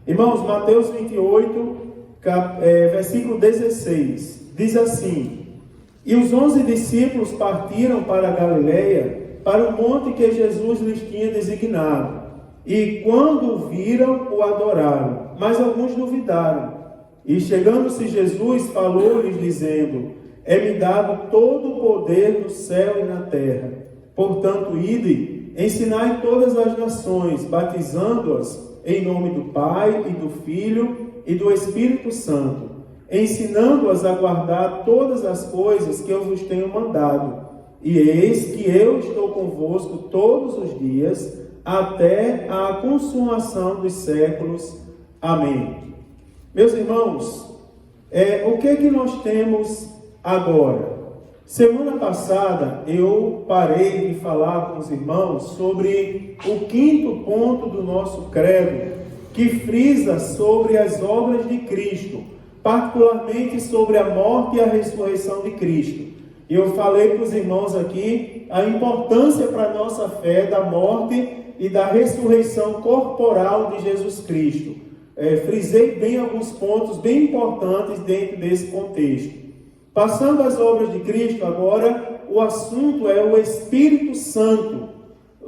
Irmãos, Mateus 28, versículo 16, diz assim: E os 11 discípulos partiram para a Galileia, para o monte que Jesus lhes tinha designado. E quando o viram, o adoraram, mas alguns duvidaram. E chegando-se Jesus, falou-lhes dizendo: É-me dado todo o poder no céu e na terra. Portanto, ide, ensinai todas as nações, batizando-as em nome do Pai e do Filho e do Espírito Santo, ensinando-as a guardar todas as coisas que eu vos tenho mandado. E eis que eu estou convosco todos os dias, até a consumação dos séculos. Amém. Meus irmãos, o que nós temos agora? Semana passada eu parei de falar com os irmãos sobre o 5º ponto do nosso credo, que frisa sobre as obras de Cristo, particularmente sobre a morte e a ressurreição de Cristo. E eu falei para os irmãos aqui a importância para a nossa fé da morte e da ressurreição corporal de Jesus Cristo. Frisei bem alguns pontos bem importantes dentro desse contexto. Passando às obras de Cristo, agora o assunto é o Espírito Santo.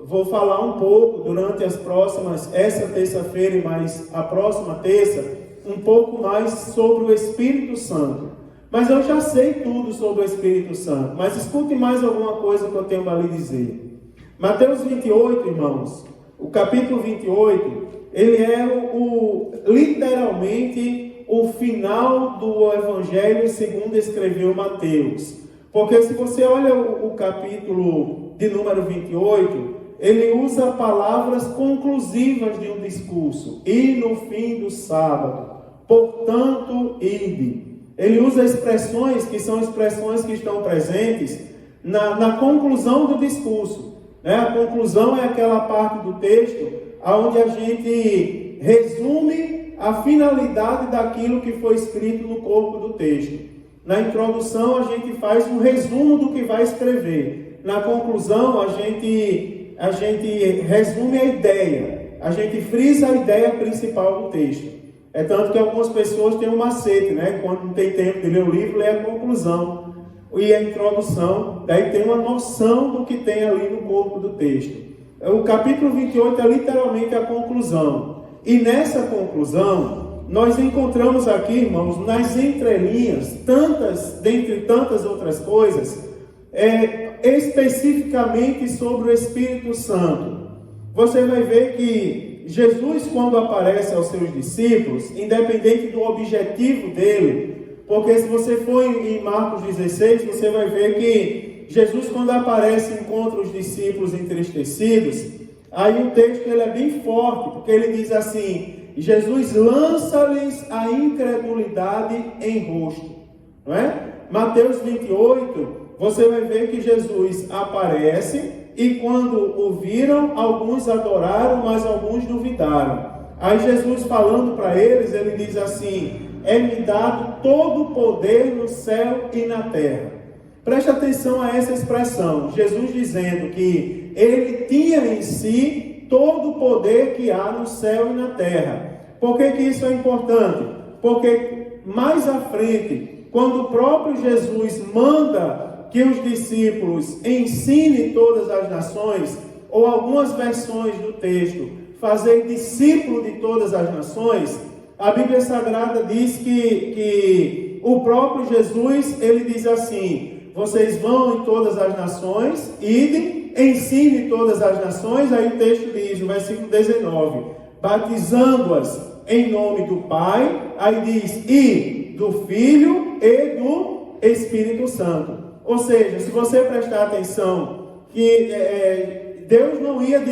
Vou falar um pouco durante essa terça-feira e mais a próxima terça, um pouco mais sobre o Espírito Santo. Mas eu já sei tudo sobre o Espírito Santo, mas escute mais alguma coisa que eu tenho para lhe dizer. Mateus 28, irmãos, o capítulo 28, ele é literalmente o final do Evangelho segundo escreveu Mateus. Porque se você olha o capítulo de número 28, ele usa palavras conclusivas de um discurso. E no fim do sábado, portanto, ide. Ele usa expressões que são expressões que estão presentes na conclusão do discurso. A conclusão é aquela parte do texto onde a gente resume a finalidade daquilo que foi escrito no corpo do texto. Na introdução, a gente faz um resumo do que vai escrever. Na conclusão, a gente resume a ideia. A gente frisa a ideia principal do texto. É tanto que algumas pessoas têm um macete, Quando não tem tempo de ler o livro, lê a conclusão e a introdução. Daí tem uma noção do que tem ali no corpo do texto. O capítulo 28 é literalmente a conclusão. E nessa conclusão, nós encontramos aqui, irmãos, nas entrelinhas, dentre tantas outras coisas, especificamente sobre o Espírito Santo. Você vai ver que Jesus, quando aparece aos seus discípulos, independente do objetivo dele, porque se você for em Marcos 16, você vai ver que Jesus, quando aparece, encontra os discípulos entristecidos. Aí o texto ele é bem forte, porque ele diz assim: Jesus lança-lhes a incredulidade em rosto. Não é? Mateus 28, você vai ver que Jesus aparece e quando o viram, alguns adoraram, mas alguns duvidaram. Aí Jesus falando para eles, ele diz assim: é-me dado todo o poder no céu e na terra. Preste atenção a essa expressão. Jesus dizendo que ele tinha em si todo o poder que há no céu e na terra. Por que isso é importante? Porque mais à frente, quando o próprio Jesus manda que os discípulos ensinem todas as nações, ou algumas versões do texto, fazer discípulo de todas as nações, a Bíblia Sagrada diz que o próprio Jesus, ele diz assim: vocês vão em todas as nações, idem, ensinem todas as nações. Aí o texto diz, no versículo 19, batizando-as em nome do Pai, aí diz, e do Filho e do Espírito Santo. Ou seja, se você prestar atenção, que Deus não ia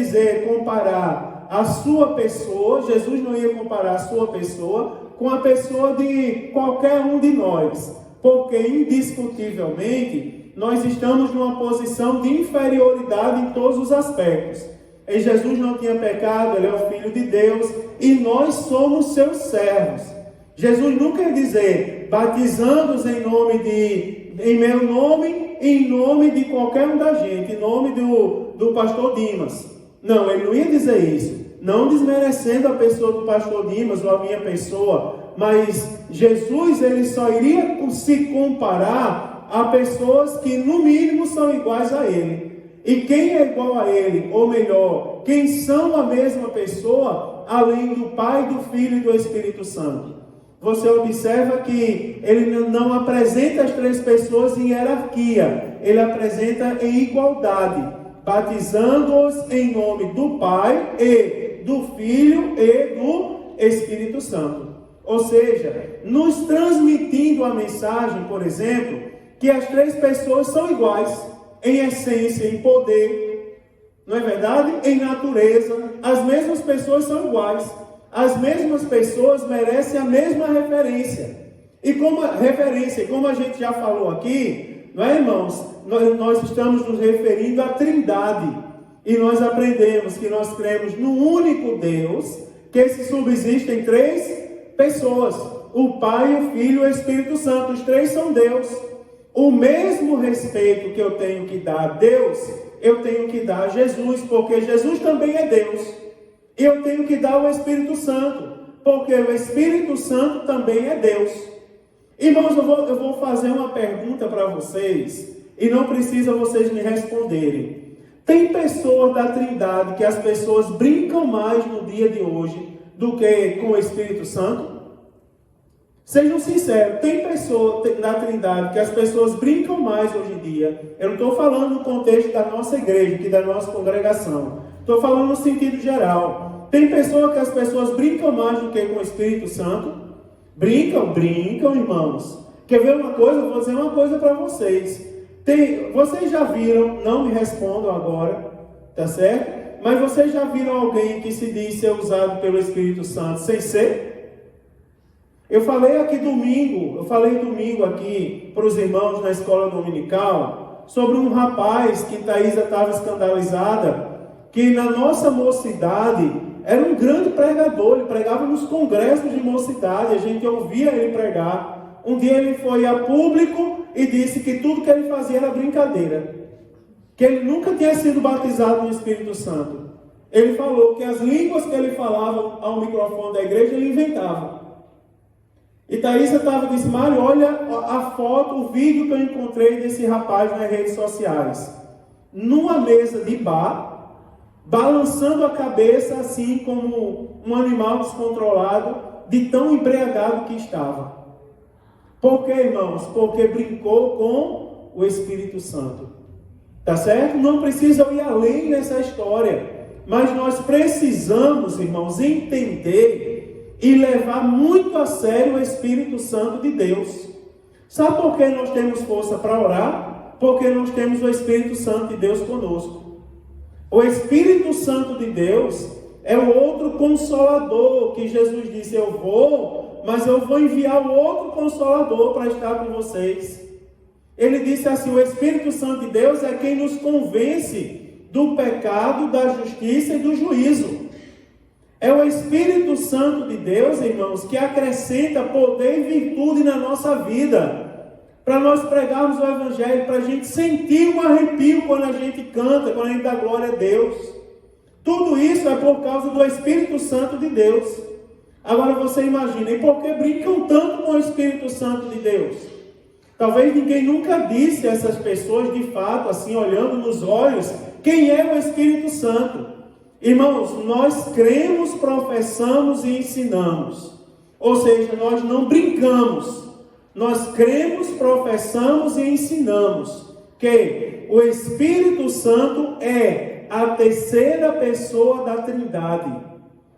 comparar a sua pessoa, Jesus não ia comparar a sua pessoa com a pessoa de qualquer um de nós. Porque, indiscutivelmente, nós estamos numa posição de inferioridade em todos os aspectos. E Jesus não tinha pecado, ele é o Filho de Deus, e nós somos seus servos. Jesus nunca ia dizer, batizando-os em meu nome, em nome de qualquer um da gente, em nome do pastor Dimas. Não, ele não ia dizer isso. não desmerecendo a pessoa do pastor Dimas ou a minha pessoa, mas Jesus ele só iria se comparar a pessoas que no mínimo são iguais a ele. E quem é igual a ele, ou melhor, quem são a mesma pessoa, além do Pai, do Filho e do Espírito Santo? Você observa que ele não apresenta as três pessoas em hierarquia, ele apresenta em igualdade, batizando-os em nome do Pai e do Filho e do Espírito Santo. Ou seja, nos transmitindo a mensagem, por exemplo, que as três pessoas são iguais em essência, em poder, não é verdade? Em natureza, as mesmas pessoas são iguais. As mesmas pessoas merecem a mesma referência. E como a gente já falou aqui, não é, irmãos? Nós estamos nos referindo à Trindade. E nós aprendemos que nós cremos no único Deus, que se subsiste em três pessoas: o Pai, o Filho e o Espírito Santo. Os três são Deus. O mesmo respeito que eu tenho que dar a Deus, eu tenho que dar a Jesus, porque Jesus também é Deus. E eu tenho que dar ao Espírito Santo, porque o Espírito Santo também é Deus. Irmãos, eu vou fazer uma pergunta para vocês, e não precisa vocês me responderem. Tem pessoas da Trindade que as pessoas brincam mais no dia de hoje do que com o Espírito Santo? Sejam sinceros, tem pessoas da Trindade que as pessoas brincam mais hoje em dia. Eu não estou falando no contexto da nossa igreja, aqui da nossa congregação. Estou falando no sentido geral. Tem pessoa que as pessoas brincam mais do que com o Espírito Santo? Brincam, irmãos. Quer ver uma coisa? Eu vou dizer uma coisa para vocês. Vocês já viram, não me respondam agora, tá certo? Mas vocês já viram alguém que se diz ser usado pelo Espírito Santo sem ser? Eu falei domingo aqui para os irmãos na escola dominical sobre um rapaz que Thaisa estava escandalizada, que na nossa mocidade era um grande pregador, ele pregava nos congressos de mocidade, a gente ouvia ele pregar. Um dia ele foi a público e disse que tudo que ele fazia era brincadeira, que ele nunca tinha sido batizado no Espírito Santo. Ele falou que as línguas que ele falava ao microfone da igreja, ele inventava. E Thaisa disse: Mário, olha a foto, o vídeo que eu encontrei desse rapaz nas redes sociais. Numa mesa de bar, balançando a cabeça assim como um animal descontrolado, de tão embriagado que estava. Por quê, irmãos? Porque brincou com o Espírito Santo. Tá certo? Não precisa ir além nessa história. Mas nós precisamos, irmãos, entender e levar muito a sério o Espírito Santo de Deus. Sabe por que nós temos força para orar? Porque nós temos o Espírito Santo de Deus conosco. O Espírito Santo de Deus é o outro Consolador, que Jesus disse: eu vou, mas eu vou enviar o outro Consolador para estar com vocês. Ele disse assim: o Espírito Santo de Deus é quem nos convence do pecado, da justiça e do juízo. É o Espírito Santo de Deus, irmãos, que acrescenta poder e virtude na nossa vida, para nós pregarmos o Evangelho, para a gente sentir um arrepio quando a gente canta, quando a gente dá glória a Deus. Tudo isso é por causa do Espírito Santo de Deus. Agora você imagina, e por que brincam tanto com o Espírito Santo de Deus? Talvez ninguém nunca disse a essas pessoas, de fato, assim, olhando nos olhos, quem é o Espírito Santo. Irmãos, nós cremos, professamos e ensinamos. Ou seja, nós não brincamos. Nós cremos, professamos e ensinamos que o Espírito Santo é a terceira pessoa da Trindade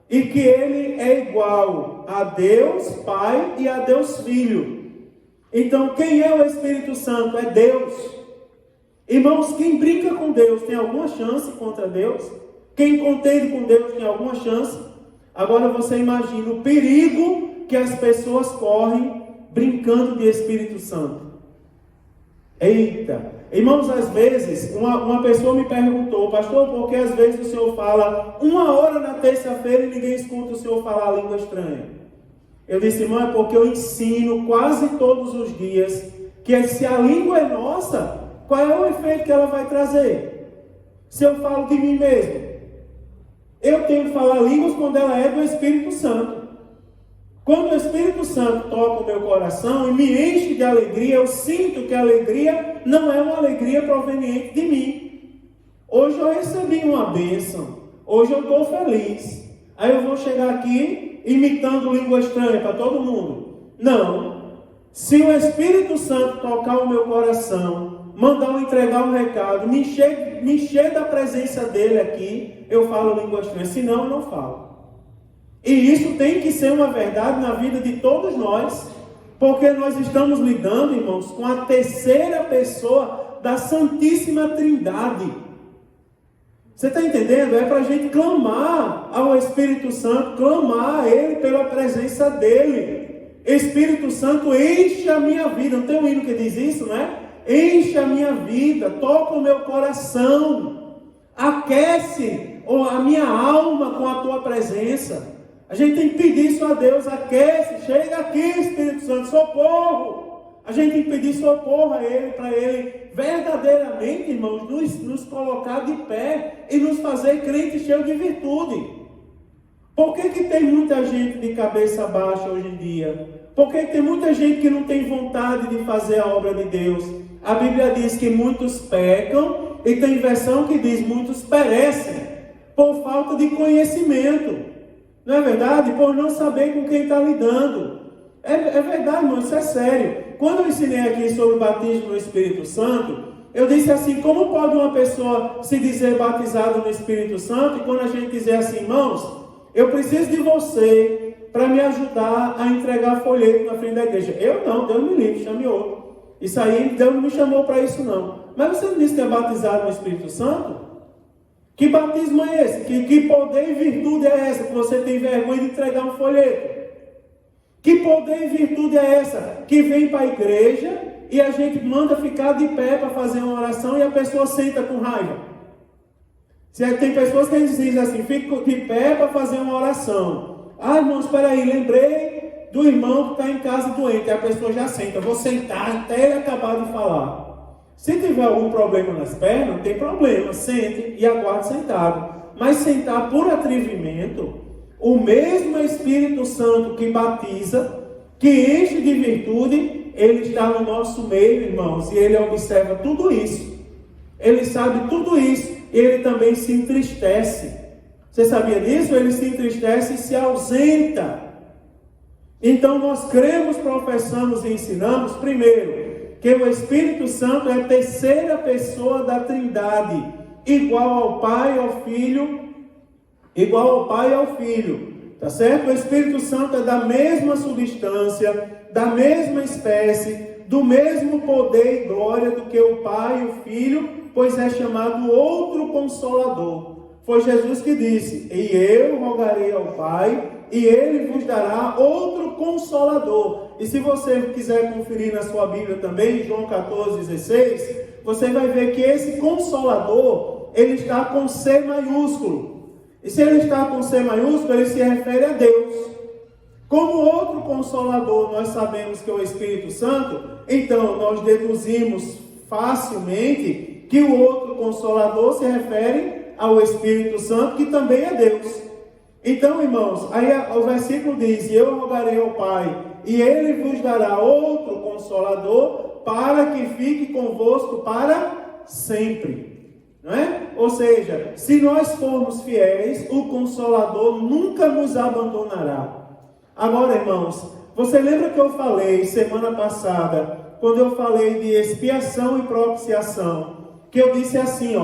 e que ele é igual a Deus Pai e a Deus Filho. Então, quem é o Espírito Santo? É Deus. Irmãos, quem brinca com Deus tem alguma chance contra Deus? Quem contende com Deus tem alguma chance? Agora você imagina o perigo que as pessoas correm brincando de Espírito Santo. Eita! Irmãos, às vezes, uma pessoa me perguntou: pastor, por que às vezes o senhor fala 1 hora na terça-feira e ninguém escuta o senhor falar a língua estranha? Eu disse: irmão, é porque eu ensino quase todos os dias que se a língua é nossa, qual é o efeito que ela vai trazer? Se eu falo de mim mesmo, Eu tenho que falar línguas quando ela é do Espírito Santo. Quando o Espírito Santo toca o meu coração e me enche de alegria, eu sinto que a alegria não é uma alegria proveniente de mim. Hoje eu recebi uma bênção. Hoje eu estou feliz. Aí eu vou chegar aqui imitando língua estranha para todo mundo. Não. Se o Espírito Santo tocar o meu coração, mandar eu entregar um recado, me encher da presença dele aqui, eu falo língua estranha. Senão eu não falo. E isso tem que ser uma verdade na vida de todos nós, porque nós estamos lidando, irmãos, com a terceira pessoa da Santíssima Trindade. Você está entendendo? É para a gente clamar ao Espírito Santo, clamar a Ele pela presença dEle. Espírito Santo, enche a minha vida. Não tem um hino que diz isso, né? Enche a minha vida, toca o meu coração, aquece a minha alma com a Tua presença. A gente tem que pedir isso a Deus, aquece, chega aqui, Espírito Santo, socorro. A gente tem que pedir socorro a Ele, para Ele verdadeiramente, irmãos, nos colocar de pé e nos fazer crentes cheios de virtude. Por que tem muita gente de cabeça baixa hoje em dia? Por que tem muita gente que não tem vontade de fazer a obra de Deus? A Bíblia diz que muitos pecam, e tem versão que diz muitos perecem, por falta de conhecimento. Não é verdade? Por não saber com quem está lidando. É verdade, irmão, isso é sério. Quando eu ensinei aqui sobre o batismo no Espírito Santo, eu disse assim, como pode uma pessoa se dizer batizada no Espírito Santo, e quando a gente dizer assim, irmãos, eu preciso de você para me ajudar a entregar folheto na frente da igreja. Eu não, Deus me livre, chame outro. Isso aí, Deus não me chamou para isso não. Mas você não disse que é batizado no Espírito Santo? Que batismo é esse? Que poder e virtude é essa? Que você tem vergonha de entregar um folheto? Que poder e virtude é essa? Que vem para a igreja e a gente manda ficar de pé para fazer uma oração e a pessoa senta com raiva. Tem pessoas que dizem assim, fica de pé para fazer uma oração. Ah, irmão, espera aí, lembrei do irmão que está em casa doente. Aí a pessoa já senta, vou sentar até ele acabar de falar. Se tiver algum problema nas pernas, não tem problema, sente e aguarde sentado. Mas sentar por atrevimento, o mesmo Espírito Santo que batiza, que enche de virtude, ele está no nosso meio, irmãos, e ele observa tudo isso. Ele sabe tudo isso, e ele também se entristece. Você sabia disso? Ele se entristece e se ausenta. Então nós cremos, professamos e ensinamos, primeiro, que o Espírito Santo é a terceira pessoa da Trindade, igual ao Pai e ao Filho, tá certo? O Espírito Santo é da mesma substância, da mesma espécie, do mesmo poder e glória do que o Pai e o Filho, pois é chamado outro Consolador. Foi Jesus que disse, e eu rogarei ao Pai, e Ele vos dará outro Consolador. E se você quiser conferir na sua Bíblia também, João 14,16, você vai ver que esse Consolador, ele está com C maiúsculo. E se ele está com C maiúsculo, ele se refere a Deus. Como outro Consolador, nós sabemos que é o Espírito Santo, então nós deduzimos facilmente que o outro Consolador se refere ao Espírito Santo, que também é Deus. Então, irmãos, aí o versículo diz, e eu rogarei ao Pai, e Ele vos dará outro Consolador, para que fique convosco para sempre. Não é? Ou seja, se nós formos fiéis, o Consolador nunca nos abandonará. Agora, irmãos, você lembra que eu falei semana passada, quando eu falei de expiação e propiciação, que eu disse assim,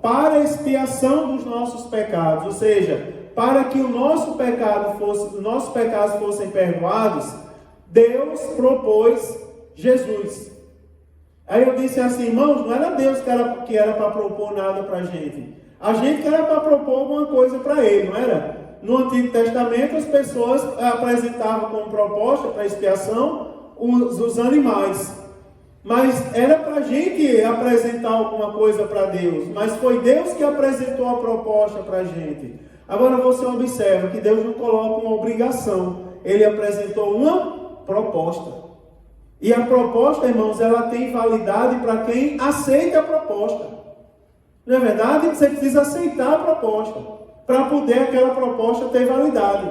para a expiação dos nossos pecados, ou seja, para que nossos pecados fossem perdoados, Deus propôs Jesus. Aí eu disse assim, irmãos, não era Deus que era para propor nada para a gente. A gente que era para propor alguma coisa para Ele, não era? No Antigo Testamento, as pessoas apresentavam como proposta para expiação os animais. Mas era para a gente apresentar alguma coisa para Deus. Mas foi Deus que apresentou a proposta para a gente. Agora você observa que Deus não coloca uma obrigação. Ele apresentou uma proposta. E a proposta, irmãos, ela tem validade para quem aceita a proposta. Não é verdade? Você precisa aceitar a proposta. para poder aquela proposta ter validade.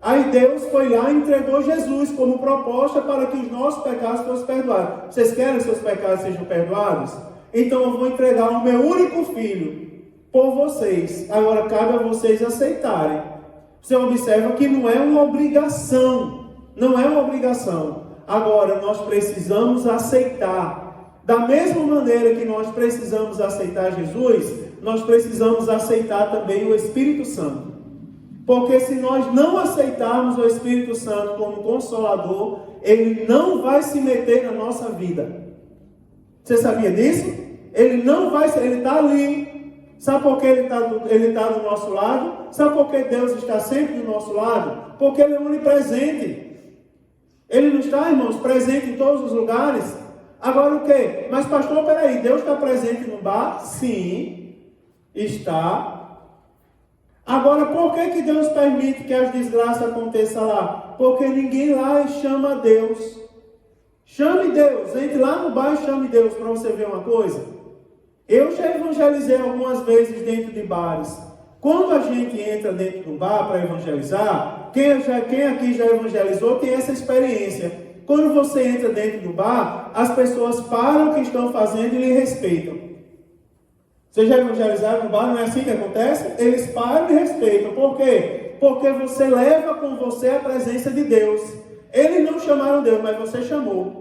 Aí Deus foi lá e entregou Jesus como proposta para que os nossos pecados fossem perdoados. Vocês querem que seus pecados sejam perdoados? Então eu vou entregar o meu único filho por vocês. Agora cabe a vocês aceitarem. Você observa que não é uma obrigação. Não é uma obrigação. Agora nós precisamos aceitar. Da mesma maneira que nós precisamos aceitar Jesus, nós precisamos aceitar também o Espírito Santo. Porque se nós não aceitarmos o Espírito Santo como Consolador, ele não vai se meter na nossa vida. Você sabia disso? Ele não vai, ele está ali. Sabe por que ele está do nosso lado? Sabe por que Deus está sempre do nosso lado? Porque ele é onipresente. Ele não está, irmãos, presente em todos os lugares. Agora o quê? Mas pastor, peraí, Deus está presente no bar? Sim, está. Agora, por que Deus permite que as desgraças aconteçam lá? Porque ninguém lá chama Deus. Chame Deus, entre lá no bar e chame Deus, para você ver uma coisa. Eu já evangelizei algumas vezes dentro de bares. Quando a gente entra dentro do bar para evangelizar, quem aqui já evangelizou tem essa experiência. Quando você entra dentro do bar, as pessoas param o que estão fazendo e lhe respeitam. Vocês já evangelizaram no bar? Não é assim que acontece? Eles param e respeitam. Por quê? Porque você leva com você a presença de Deus. Eles não chamaram Deus, mas você chamou.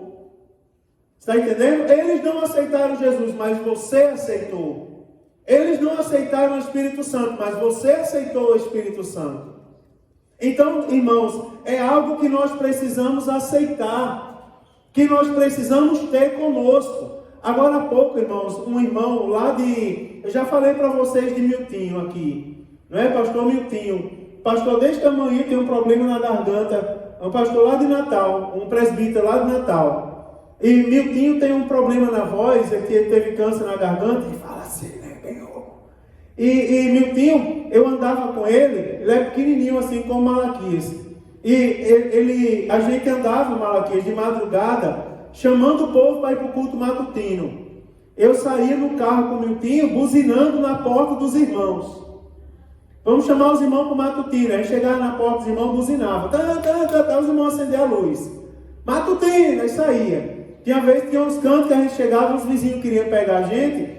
Está entendendo? Eles não aceitaram Jesus, mas você aceitou. Eles não aceitaram o Espírito Santo, mas você aceitou o Espírito Santo. Então, irmãos, é algo que nós precisamos aceitar, que nós precisamos ter conosco. Agora há pouco, irmãos, um irmão lá eu já falei para vocês de Miltinho aqui, não é, pastor Miltinho? Pastor deste tamanho tem um problema na garganta, é um pastor lá de Natal, um presbítero lá de Natal. E Miltinho tem um problema na voz, é que ele teve câncer na garganta, e fala assim, né, bem rouco. E Miltinho, eu andava com ele é pequenininho assim, como Malaquias. E a gente andava, Malaquias, de madrugada, chamando o povo para ir para o culto matutino. Eu saía no carro com o Miltinho, buzinando na porta dos irmãos. Vamos chamar os irmãos para o matutino. Aí chegava na porta dos irmãos, buzinava. Os irmãos acendiam a luz. Matutino, aí saía. Tinha uns cantos que a gente chegava, os vizinhos queriam pegar a gente.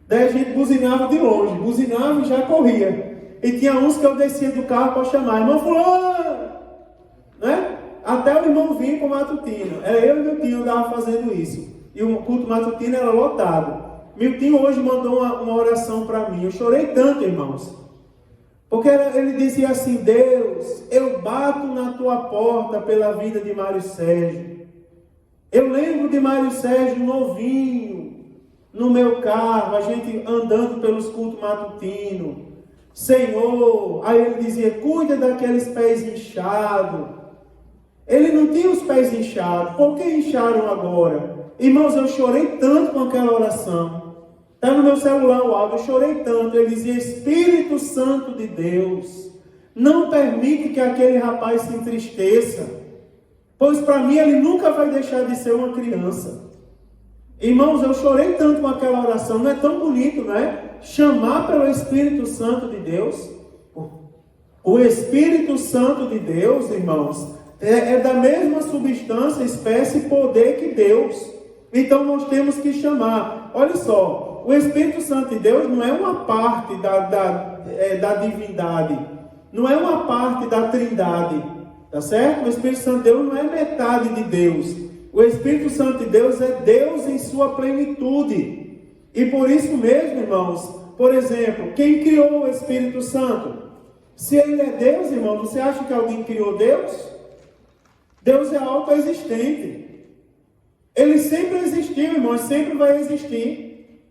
Daí a gente buzinava de longe. Buzinava e já corria. E tinha uns que eu descia do carro para chamar. Irmão fulano! Né? Até o irmão vinha para o matutino. Era eu e o Miltinho andava fazendo isso. E o culto matutino era lotado. Miltinho hoje mandou uma oração para mim. Eu chorei tanto, irmãos. Porque ele dizia assim, Deus, eu bato na tua porta pela vida de Mário Sérgio. Eu lembro de Mário Sérgio novinho, no meu carro, a gente andando pelos cultos matutinos. Senhor, aí ele dizia, cuida daqueles pés inchados. Ele não tinha os pés inchados. Por que incharam agora? Irmãos, eu chorei tanto com aquela oração. Está no meu celular o áudio, eu chorei tanto. Ele dizia, Espírito Santo de Deus, não permite que aquele rapaz se entristeça, pois para mim ele nunca vai deixar de ser uma criança. Irmãos, eu chorei tanto com aquela oração. Não é tão bonito, não é? Chamar pelo Espírito Santo de Deus. O Espírito Santo de Deus, irmãos, é da mesma substância, espécie e poder que Deus. Então nós temos que chamar. Olha só, o Espírito Santo de Deus não é uma parte da divindade, não é uma parte da trindade, tá certo? O Espírito Santo de Deus não é metade de Deus. O Espírito Santo de Deus é Deus em sua plenitude. E por isso mesmo, irmãos, por exemplo, quem criou o Espírito Santo? Se ele é Deus, irmão, você acha que alguém criou Deus? Deus é autoexistente. Ele sempre existiu, irmãos, sempre vai existir.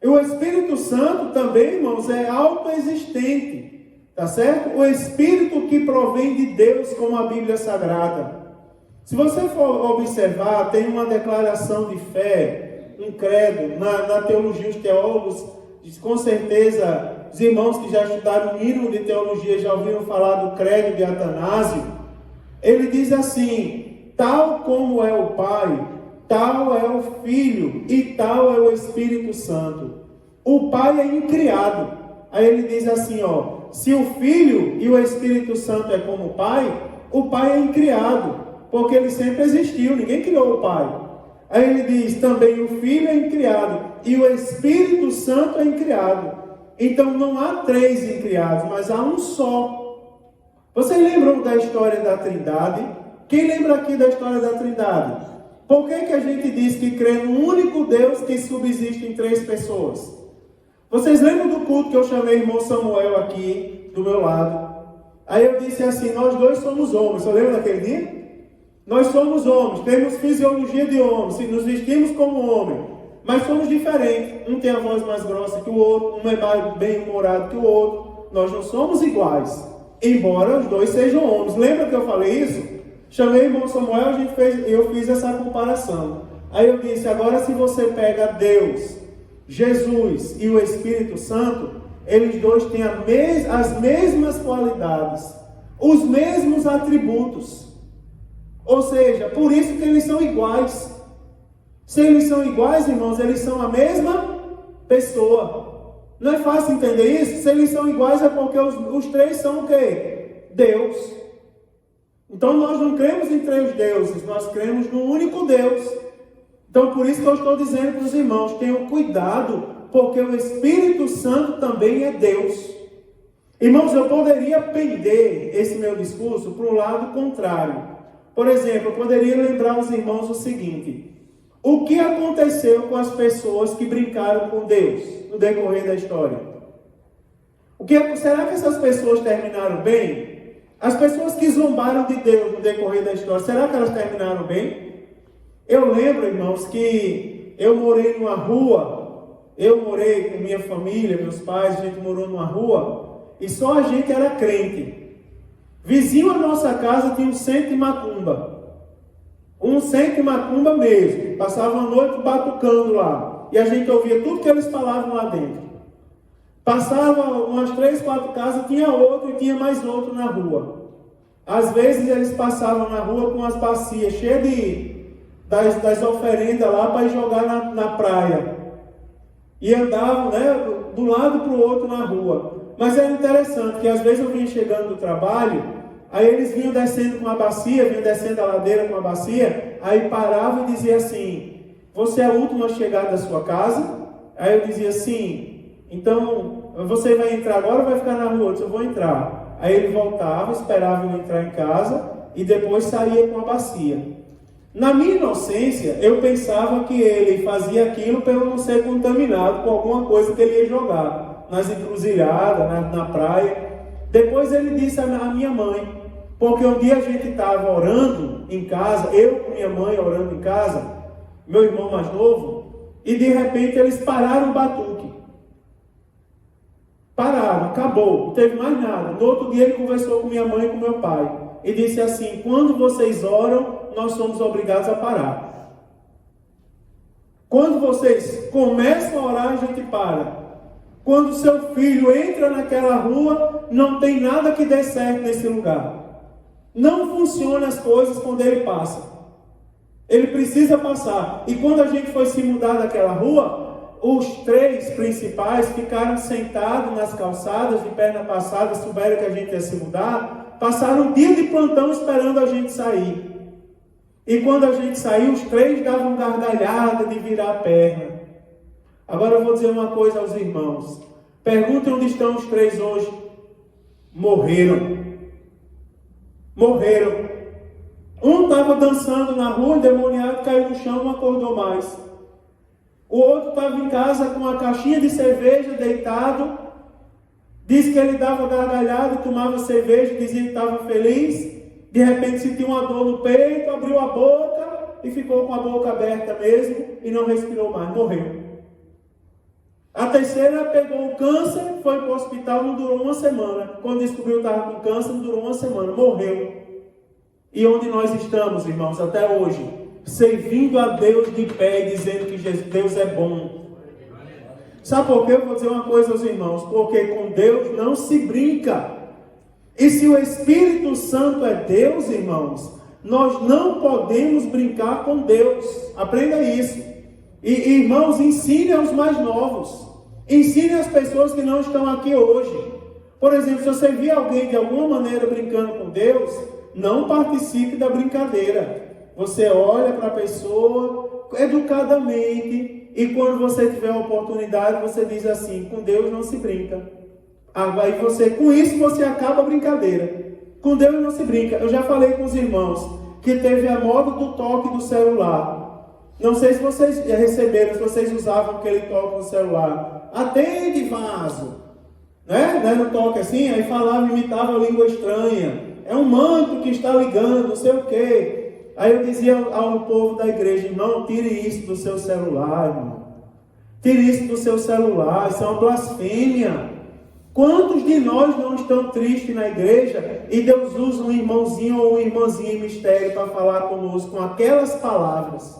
E o Espírito Santo também, irmãos, é autoexistente. Tá certo? O Espírito que provém de Deus, como a Bíblia Sagrada. Se você for observar, tem uma declaração de fé, um credo, na teologia, os teólogos, com certeza, os irmãos que já estudaram o mínimo de teologia já ouviram falar do credo de Atanásio. Ele diz assim, tal como é o Pai, tal é o Filho e tal é o Espírito Santo. O Pai é incriado. Aí ele diz assim, ó, se o Filho e o Espírito Santo é como o Pai é incriado, porque ele sempre existiu, ninguém criou o Pai. Aí ele diz, também o Filho é incriado, e o Espírito Santo é incriado. Então não há 3 incriados, mas há um só. Vocês lembram da história da Trindade? Quem lembra aqui da história da Trindade? Por que a gente diz que crê no único Deus que subsiste em 3 pessoas? Vocês lembram do culto que eu chamei o irmão Samuel aqui, do meu lado? Aí eu disse assim, nós 2 somos homens. Você lembra daquele dia? Nós somos homens, temos fisiologia de homens, nos vestimos como homem, mas somos diferentes. Um tem a voz mais grossa que o outro, um é mais bem-humorado que o outro. Nós não somos iguais, embora os 2 sejam homens. Lembra que eu falei isso? Chamei o irmão Samuel, eu fiz essa comparação. Aí eu disse, agora se você pega Deus, Jesus e o Espírito Santo, eles 2 têm as mesmas qualidades, os mesmos atributos. Ou seja, por isso que eles são iguais. Se eles são iguais, irmãos, eles são a mesma pessoa. Não é fácil entender isso? Se eles são iguais é porque os 3 são o quê? Deus. Então nós não cremos em 3 deuses, nós cremos no único Deus. Então por isso que eu estou dizendo para os irmãos, tenham cuidado, porque o Espírito Santo também é Deus. Irmãos, eu poderia pender esse meu discurso para o lado contrário. Por exemplo, eu poderia lembrar aos irmãos o seguinte: o que aconteceu com as pessoas que brincaram com Deus no decorrer da história? Será que essas pessoas terminaram bem? As pessoas que zombaram de Deus no decorrer da história, será que elas terminaram bem? Eu lembro, irmãos, que eu morei numa rua, eu morei com minha família, meus pais, a gente morou numa rua, e só a gente era crente. Vizinho à nossa casa tinha um centro de macumba. Um centro de macumba mesmo. Passava a noite batucando lá. E a gente ouvia tudo que eles falavam lá dentro. Passava umas 3, 4 casas, tinha outro e tinha mais outro na rua. Às vezes eles passavam na rua com as bacias cheias das oferendas lá para ir jogar na praia. E andavam, do lado para o outro na rua. Mas era interessante que às vezes eu vinha chegando do trabalho, aí eles vinham descendo com uma bacia, vinham descendo a ladeira com uma bacia, aí paravam e diziam assim, você é o último a chegar da sua casa? Aí eu dizia assim, então você vai entrar agora ou vai ficar na rua? Eu disse, eu vou entrar. Aí ele voltava, esperava eu entrar em casa e depois saía com a bacia. Na minha inocência, eu pensava que ele fazia aquilo para eu não ser contaminado com alguma coisa que ele ia jogar nas encruzilhadas, na praia. Depois ele disse à minha mãe, porque um dia a gente estava orando em casa, eu com minha mãe orando em casa, meu irmão mais novo, e de repente eles pararam o batuque. Pararam, acabou, não teve mais nada. No outro dia ele conversou com minha mãe e com meu pai, e disse assim, quando vocês oram, nós somos obrigados a parar. Quando vocês começam a orar, a gente para. Quando seu filho entra naquela rua, não tem nada que dê certo nesse lugar. Não funcionam as coisas quando ele passa. Ele precisa passar. E quando a gente foi se mudar daquela rua, os 3 principais ficaram sentados nas calçadas, de perna passada, souberam que a gente ia se mudar, passaram um dia de plantão esperando a gente sair. E quando a gente saiu, os 3 davam gargalhada de virar a perna. Agora eu vou dizer uma coisa aos irmãos. Perguntem onde estão os 3 hoje. Morreram. Morreram. Um estava dançando na rua, endemoniado, caiu no chão, não acordou mais. O outro estava em casa com uma caixinha de cerveja, deitado. Disse que ele dava gargalhada, tomava cerveja, dizia que estava feliz. De repente sentiu uma dor no peito, abriu a boca e ficou com a boca aberta mesmo e não respirou mais, morreu. A terceira pegou o câncer, foi para o hospital, não durou uma semana. Quando descobriu que estava com câncer, não durou uma semana, morreu. E onde nós estamos, irmãos, até hoje? Servindo a Deus de pé e dizendo que Deus é bom. Sabe por quê? Eu vou dizer uma coisa aos irmãos, porque com Deus não se brinca. E se o Espírito Santo é Deus, irmãos, nós não podemos brincar com Deus. Aprenda isso. E irmãos, ensine aos mais novos. Ensine as pessoas que não estão aqui hoje. Por exemplo, se você vir alguém de alguma maneira brincando com Deus, não participe da brincadeira. Você olha para a pessoa educadamente e quando você tiver a oportunidade, você diz assim: com Deus não se brinca. Aí com isso você acaba a brincadeira. Com Deus não se brinca. Eu já falei com os irmãos que teve a moda do toque do celular. Não sei se vocês receberam, se vocês usavam aquele toque no celular. Atende, vaso. Né? No toque assim, aí falava, imitava a língua estranha. É um manto que está ligando, não sei o quê. Aí eu dizia ao povo da igreja: irmão, tire isso do seu celular, irmão. Tire isso do seu celular, isso é uma blasfêmia. Quantos de nós não estão tristes na igreja e Deus usa um irmãozinho ou uma irmãzinha em mistério para falar conosco com aquelas palavras?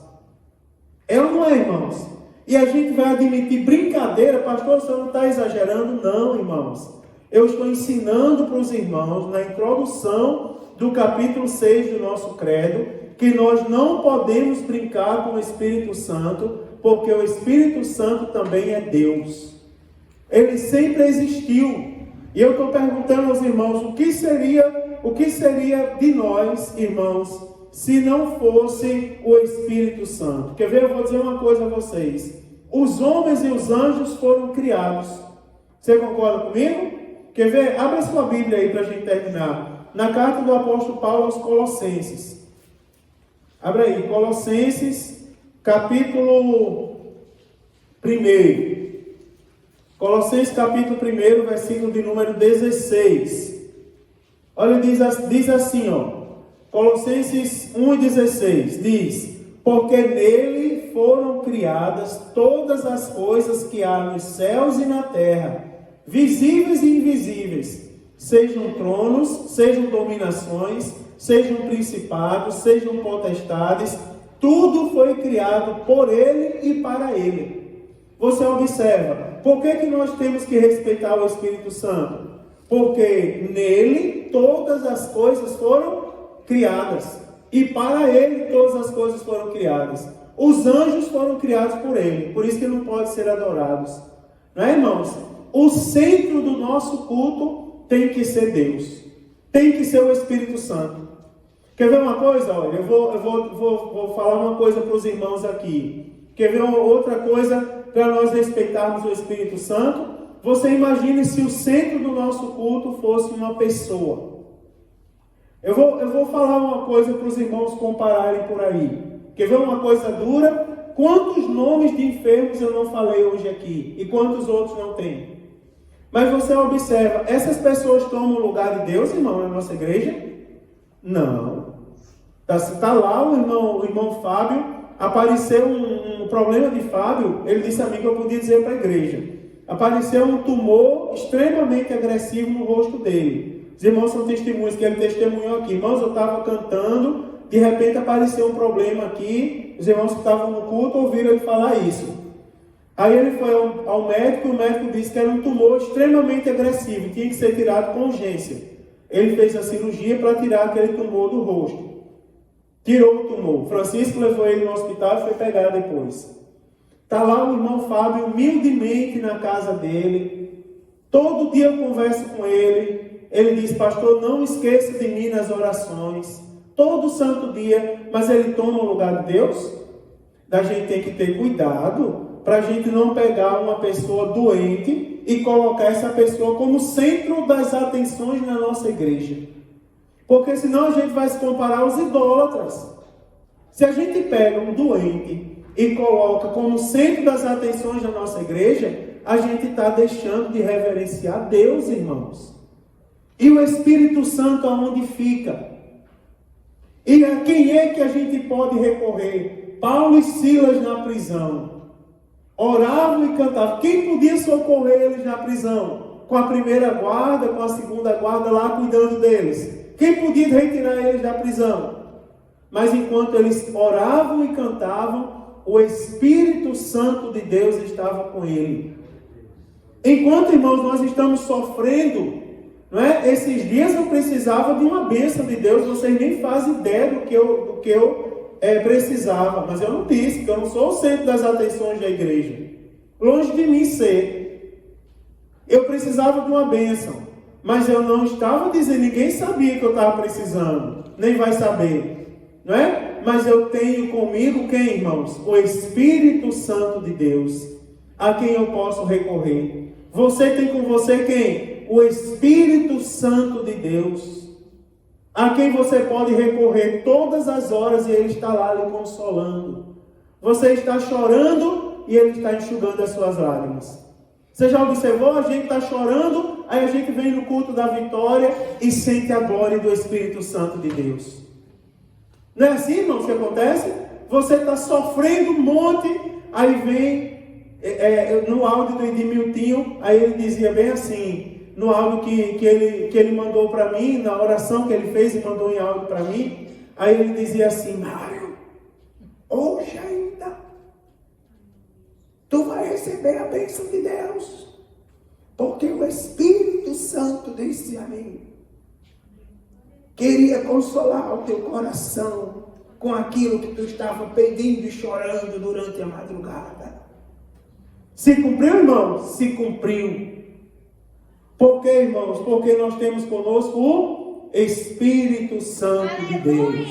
É ou não é, irmãos? E a gente vai admitir brincadeira? Pastor, você não está exagerando? Não, irmãos. Eu estou ensinando para os irmãos, na introdução do capítulo 6 do nosso credo, que nós não podemos brincar com o Espírito Santo, porque o Espírito Santo também é Deus. Ele sempre existiu. E eu estou perguntando aos irmãos, o que seria de nós, irmãos, se não fosse o Espírito Santo? Quer ver? Eu vou dizer uma coisa a vocês. Os homens e os anjos foram criados. Você concorda comigo? Quer ver? Abra sua Bíblia aí para a gente terminar. Na carta do apóstolo Paulo aos Colossenses. Abra aí, Colossenses, capítulo 1. Colossenses capítulo 1, versículo de número 16. Olha, diz assim, ó. Colossenses 1:16 diz: porque nele foram criadas todas as coisas que há nos céus e na terra, visíveis e invisíveis, sejam tronos, sejam dominações, sejam principados, sejam potestades, tudo foi criado por ele e para ele. Você observa, por que nós temos que respeitar o Espírito Santo? Porque nele todas as coisas foram criadas. E para ele todas as coisas foram criadas. Os anjos foram criados por ele. Por isso que não podem ser adorados. Não é, irmãos? O centro do nosso culto tem que ser Deus. Tem que ser o Espírito Santo. Quer ver uma coisa? Olha, eu vou falar uma coisa para os irmãos aqui. Quer ver outra coisa para nós respeitarmos o Espírito Santo? Você imagine se o centro do nosso culto fosse uma pessoa. Eu vou falar uma coisa para os irmãos compararem por aí. Quer ver uma coisa dura? Quantos nomes de enfermos eu não falei hoje aqui? E quantos outros não tem? Mas você observa, essas pessoas tomam o lugar de Deus, irmão, na nossa igreja? Não. Está lá o irmão Fábio. Apareceu um problema de Fábio, ele disse a mim que eu podia dizer para a igreja. Apareceu um tumor extremamente agressivo no rosto dele. Os irmãos são testemunhos que ele testemunhou aqui. Irmãos, eu estava cantando, de repente apareceu um problema aqui. Os irmãos que estavam no culto ouviram ele falar isso. Aí ele foi ao médico e o médico disse que era um tumor extremamente agressivo, tinha que ser tirado com urgência. Ele fez a cirurgia para tirar aquele tumor do rosto. Tirou o tumor. Francisco levou ele no hospital e foi pegar depois. Está lá o irmão Fábio, humildemente na casa dele. Todo dia eu converso com ele. Ele diz: pastor, não esqueça de mim nas orações. Todo santo dia. Mas ele toma o lugar de Deus? A gente tem que ter cuidado para a gente não pegar uma pessoa doente e colocar essa pessoa como centro das atenções na nossa igreja. Porque senão a gente vai se comparar aos idólatras. Se a gente pega um doente e coloca como centro das atenções da nossa igreja, a gente está deixando de reverenciar Deus, irmãos. E o Espírito Santo aonde fica? E a quem é que a gente pode recorrer? Paulo e Silas na prisão. Oravam e cantavam. Quem podia socorrer eles na prisão? Com a primeira guarda, com a segunda guarda lá cuidando deles. Quem podia retirar eles da prisão? Mas enquanto eles oravam e cantavam, o Espírito Santo de Deus estava com ele. Enquanto, irmãos, nós estamos sofrendo, não é? Esses dias eu precisava de uma bênção de Deus. Vocês nem fazem ideia do que eu precisava. Mas eu não disse que eu não sou o centro das atenções da igreja. Longe de mim ser. Eu precisava de uma bênção, mas eu não estava dizendo, ninguém sabia que eu estava precisando, nem vai saber, não é? Mas eu tenho comigo quem, irmãos? O Espírito Santo de Deus, a quem eu posso recorrer. Você tem com você quem? O Espírito Santo de Deus, a quem você pode recorrer todas as horas e Ele está lá lhe consolando. Você está chorando e Ele está enxugando as suas lágrimas. Você já observou? A gente está chorando, aí a gente vem no culto da vitória e sente a glória do Espírito Santo de Deus. Não é assim, irmãos, que acontece? Você está sofrendo um monte, aí vem, no áudio do Edmiltinho, aí ele dizia bem assim, no áudio que ele mandou para mim, na oração que ele fez e mandou em áudio para mim, aí ele dizia assim, Mário, hoje ainda, tu vai receber a bênção de Deus, porque o Espírito Santo disse a mim, queria consolar o teu coração com aquilo que tu estava pedindo e chorando durante a madrugada. Se cumpriu, irmãos? Se cumpriu. Por quê, irmãos? Porque nós temos conosco o Espírito Santo de Deus.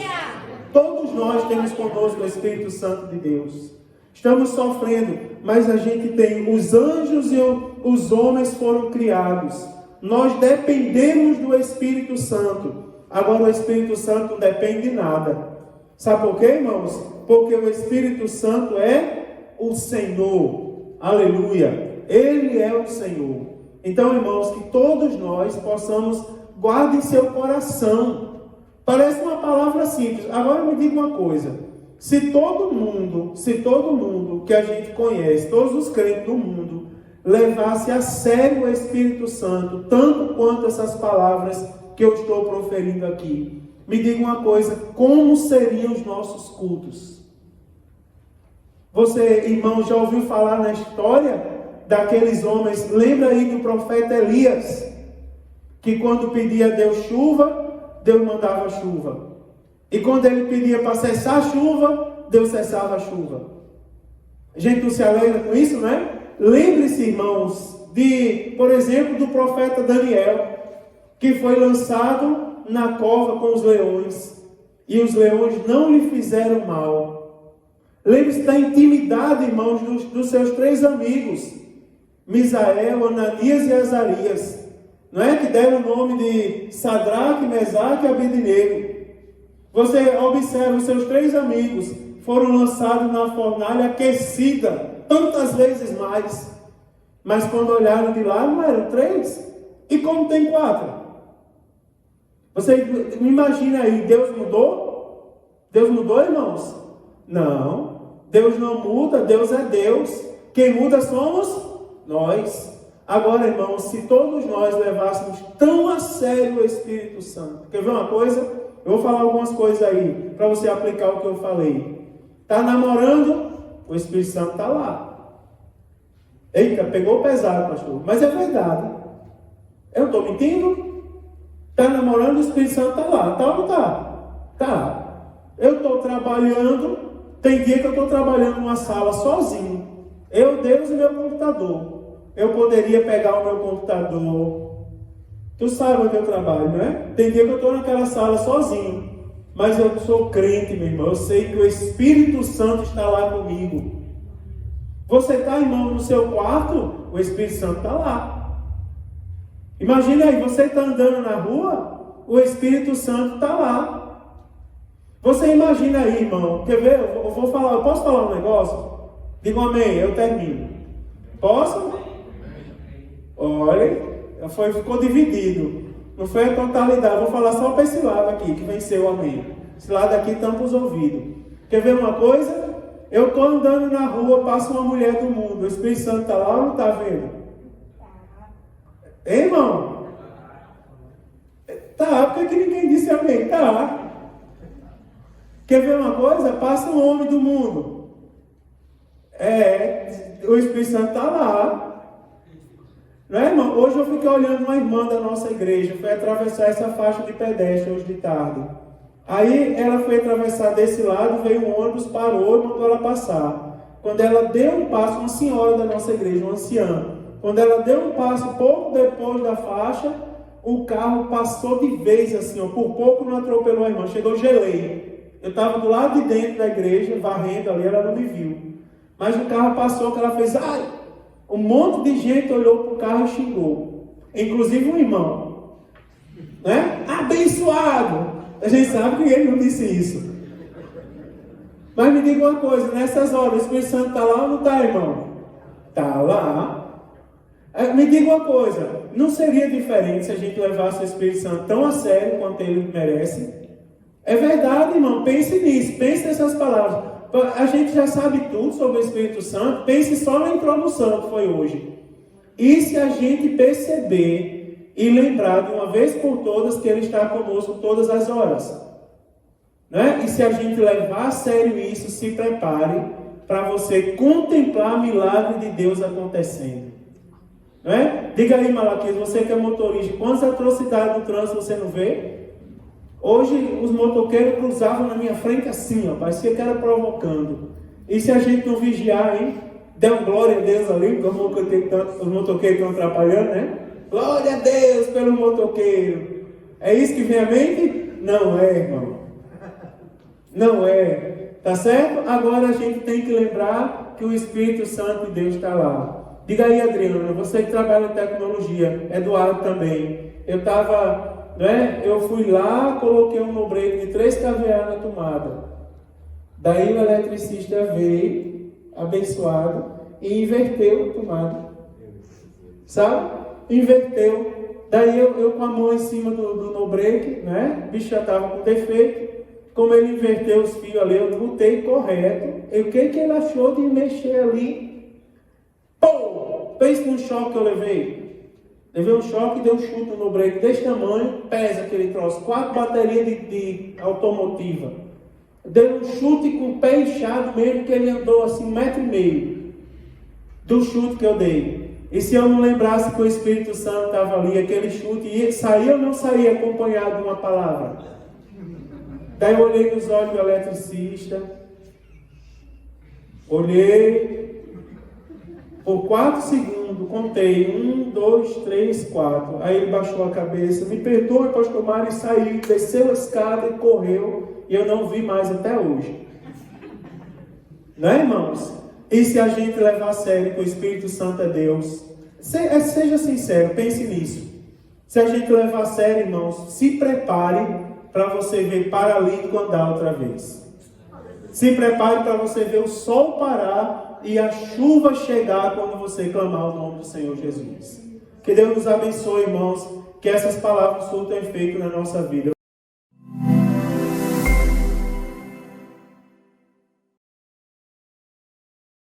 Todos nós temos conosco o Espírito Santo de Deus. Estamos sofrendo, mas a gente tem, os anjos e os homens foram criados. Nós dependemos do Espírito Santo. Agora o Espírito Santo não depende de nada. Sabe por quê, irmãos? Porque o Espírito Santo é o Senhor. Aleluia. Ele é o Senhor. Então, irmãos, que todos nós possamos guardar em seu coração. Parece uma palavra simples. Agora me diga uma coisa. Se todo mundo que a gente conhece, todos os crentes do mundo, levasse a sério o Espírito Santo, tanto quanto essas palavras que eu estou proferindo aqui, me diga uma coisa, como seriam os nossos cultos? Você, irmão, já ouviu falar na história daqueles homens? Lembra aí do profeta Elias, que quando pedia a Deus chuva, Deus mandava chuva. E quando ele pedia para cessar a chuva, Deus cessava a chuva. A gente não se alegra com isso, né? Lembre-se, irmãos, por exemplo, do profeta Daniel, que foi lançado na cova com os leões, e os leões não lhe fizeram mal. Lembre-se da intimidade, irmãos, dos seus 3 amigos, Misael, Ananias e Azarias, não é? Que deram o nome de Sadraque, Mesaque e Abednego. Você observa, os seus 3 amigos foram lançados na fornalha aquecida, tantas vezes mais. Mas quando olharam de lá, não eram 3. E como tem 4? Você imagina aí, Deus mudou? Deus mudou, irmãos? Não. Deus não muda, Deus é Deus. Quem muda somos nós. Agora, irmãos, se todos nós levássemos tão a sério o Espírito Santo. Quer ver uma coisa? Eu vou falar algumas coisas aí, para você aplicar o que eu falei. Está namorando? O Espírito Santo está lá. Eita, pegou pesado, pastor. Mas é verdade. Eu estou mentindo? Está namorando, o Espírito Santo está lá. Está ou não está? Está. Eu estou trabalhando. Tem dia que eu estou trabalhando numa sala sozinho. Eu, Deus e meu computador. Eu poderia pegar o meu computador. Tu sabe onde eu trabalho, não é? Tem dia que eu estou naquela sala sozinho. Mas eu sou crente, meu irmão. Eu sei que o Espírito Santo está lá comigo. Você está, irmão, no seu quarto? O Espírito Santo está lá. Imagina aí, você está andando na rua? O Espírito Santo está lá. Você imagina aí, irmão. Quer ver? Eu vou falar. Eu posso falar um negócio? Diga um amém, eu termino. Posso? Olha. Ficou dividido. Não foi a totalidade. Vou falar só para esse lado aqui, que venceu o amém. Esse lado aqui tampa os ouvidos. Quer ver uma coisa? Eu estou andando na rua, passa uma mulher do mundo. O Espírito Santo está lá ou não está vendo? Hein, irmão? Tá, por que ninguém disse amém? Tá. Quer ver uma coisa? Passa um homem do mundo. O Espírito Santo está lá. Não é, irmão? Hoje eu fiquei olhando uma irmã da nossa igreja, foi atravessar essa faixa de pedestre hoje de tarde. Aí ela foi atravessar desse lado, veio um ônibus, parou e mandou ela passar. Quando ela deu um passo, uma senhora da nossa igreja, uma anciã, Quando ela deu um passo pouco depois da faixa, o carro passou de vez assim, ó, por pouco não atropelou a irmã. Chegou, gelei. Eu estava do lado de dentro da igreja, varrendo ali, ela não me viu. Mas o carro passou, que ela fez, ai! Um monte de gente olhou para o carro e xingou. Inclusive um irmão. Né? Abençoado! A gente sabe que ele não disse isso. Mas me diga uma coisa, nessas horas, o Espírito Santo está lá ou não está, irmão? Está lá. Me diga uma coisa, não seria diferente se a gente levasse o Espírito Santo tão a sério quanto ele merece? É verdade, irmão, pense nisso, pense nessas palavras. A gente já sabe tudo sobre o Espírito Santo, pense só na introdução que foi hoje. E se a gente perceber e lembrar de uma vez por todas que ele está conosco todas as horas? Né? E se a gente levar a sério isso, se prepare para você contemplar o milagre de Deus acontecendo. Não é? Diga aí, Malaquias, você que é motorista, quantas atrocidades no trânsito você não vê? Hoje os motoqueiros cruzavam na minha frente assim, ó, parecia que era provocando. E se a gente não vigiar, hein? Dê uma glória a Deus ali, porque os motoqueiros estão atrapalhando, né? Glória a Deus pelo motoqueiro. É isso que vem à mente? Não é, irmão. Não é. Tá certo? Agora a gente tem que lembrar que o Espírito Santo de Deus está lá. Diga aí, Adriana, você que trabalha em tecnologia, Eduardo também. Eu fui lá, coloquei um no-break de 3 kVA na tomada. Daí o eletricista veio, abençoado, e inverteu a tomada. Sabe? Inverteu. Daí eu com a mão em cima do no-break, né? O bicho já estava com defeito. Como ele inverteu os fios ali, eu botei correto. E o que ele achou de mexer ali? Pum! Pense no choque que eu levei. Levei um choque e dei um chute no break desse tamanho, pesa aquele troço, 4 baterias de automotiva. Dei um chute com o pé inchado mesmo, que ele andou assim 1,5 metro do chute que eu dei. E se eu não lembrasse que o Espírito Santo estava ali, aquele chute saía ou não saía acompanhado de uma palavra? Daí eu olhei nos olhos do eletricista, olhei. Por 4 segundos, contei, 1, 2, 3, 4. Aí ele baixou a cabeça, me perdoe, pastor Mário, e saiu, desceu a escada e correu, e eu não vi mais até hoje. Não é, irmãos? E se a gente levar a sério que o Espírito Santo é Deus? Seja sincero, pense nisso. Se a gente levar a sério, irmãos, se prepare para você ver paralítico andar outra vez. Se prepare para você ver o sol parar e a chuva chegar quando você clamar o nome do Senhor Jesus. Que Deus nos abençoe, irmãos, que essas palavras surtam efeito na nossa vida.